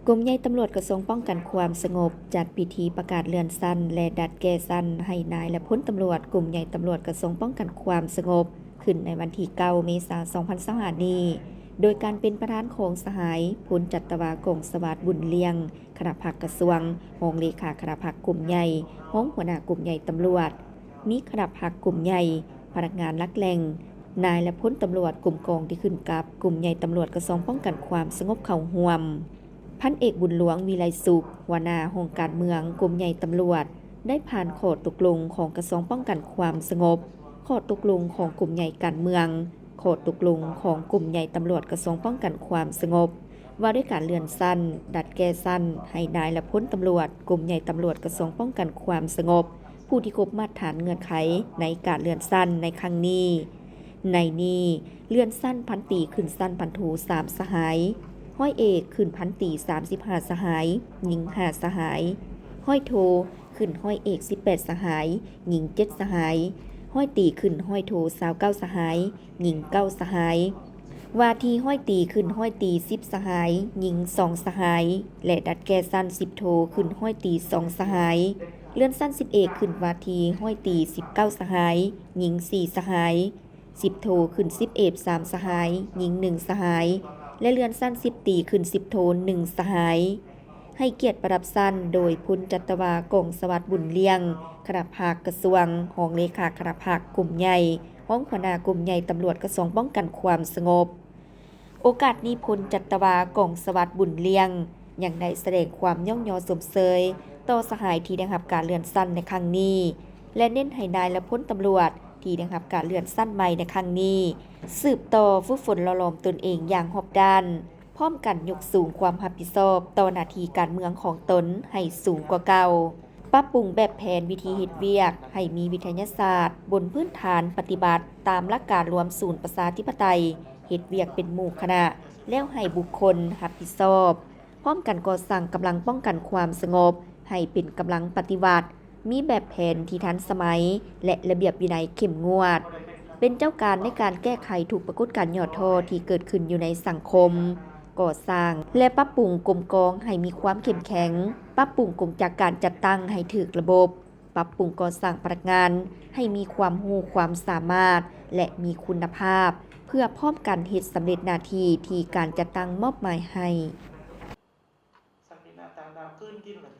กรมใหญ่ตำรวจกระทรวงป้องกันความสงบจัดพิธีประกาศเลื่อนสั้นและดัดแก้สั้นให้นายและพลตำรวจกรมใหญ่ตำรวจกระทรวงป้องกันความสงบขึ้นในวันที่9 เมษายน 2025 นี้โดยการเป็นประธานของสหายพลจัตวากงสวัสดิ์บุญเลียงคณะพักกระทรวงรองเลขาคณะพักกลุ่มใหญ่ห้องหัวหน้ากลุ่มใหญ่ตำรวจมีคณะพักกลุ่มใหญ่พนักงานลักแหล่งนายและพลตำรวจกลุ่มกองที่ขึ้นกับกลุ่มใหญ่ตำรวจกระทรวงป้องกันความสงบเข้าร่วมพันเอกบุญหลวงวิไลสุขหัวหน้าห้องการเมืองกลุ่มใหญ่ตำรวจได้ผ่านข้อตกลงของกระทรวงป้องกันความสงบข้อตกลงของกลุ่มใหญ่การเมืองข้อตกลงของกลุ่มใหญ่ตำรวจกระทรวงป้องกันความสงบว่าด้วยการเลื่อนสั้นดัดแก้สั้นให้นายและพลตำรวจกลุ่มใหญ่ตำรวจกระทรวงป้องกันความสงบผู้ที่ครบมาตรฐานเงื่อนไขในการเลื่อนสั้นในครั้งนี้ในนี้เลื่อนสั้นพันตีขึ้นสั้นพันโท3 สหายห้อยเอกขึ้นพันตี35 สหายหญิง5 สหายห้อยโทขึ้นห้อยเอก18 สหายหญิง7 สหายห้อยตีขึ้นห้อยโท29 สหายหญิง9 สหายวาทีห้อยตีขึ้นห้อยตี10 สหายหญิง2 สหายและดัดแก้สั้น10 โทขึ้นห้อยตี2 สหายเลื่อนสั้น10 เอกขึ้นวาทีห้อยตี19 สหายหญิง4 สหาย10 โทขึ้น10 เอก3 สหายหญิง1 สหายและเลื่อนสั้น10 ตีขึ้น10 โท1 สหายให้เกียรติประดับสั้นโดยพลจัตวากงสวัสดิ์บุญเลียงคณะภาคกระทรวงรองเลขาคณะภาคกลุ่มใหญ่ห้องหัวหน้ากลุ่มใหญ่ตำรวจกระทรวงป้องกันความสงบโอกาสนี้พลจัตวากงสวัสดิ์บุญเลียงยังได้แสดงความย่องยอสมเสยต่อสหายที่ได้รับการเลื่อนสั้นในครั้งนี้และเน้นให้นายและพลตำรวจที่ได้รับการเลื่อนสั้นใหม่ในครั้งนี้สืบต่อฝึกฝนหล่อหลอมตนเองอย่างรอบด้านพร้อมกันยกสูงความรับผิดชอบต่อหน้าที่การเมืองของตนให้สูงกว่าเก่าปรับปรุงแบบแผนวิธีเฮ็ดเวียกให้มีวิทยาศาสตร์บนพื้นฐานปฏิบัติตามหลักการรวมศูนย์ประชาธิปไตยเฮ็ดเวียกเป็นหมู่คณะแล้วให้บุคคลรับผิดชอบพร้อมกันก่อสร้างกำลังป้องกันความสงบให้เป็นกำลังปฏิบัติมีแบบแผนที่ทันสมัยและระเบียบวินัยเข้มงวดเป็นเจ้าการในการแก้ไขทุกปรากฏการณ์ย่อท้อที่เกิดขึ้นอยู่ในสังคมก่อสร้างและปรับปรุงกรมกองให้มีความเข้มแข็งปรับปรุงกรมจากการจัดตั้งให้ถูกระบบปรับปรุงก่อสร้างพนักงานให้มีความรู้ความสามารถและมีคุณภาพเพื่อพร้อมกันเฮ็ดสำเร็จหน้าที่ที่การจัดตั้งมอบหมายให้สังเกตหน้าต่างดาวขึ้นกินเหมือน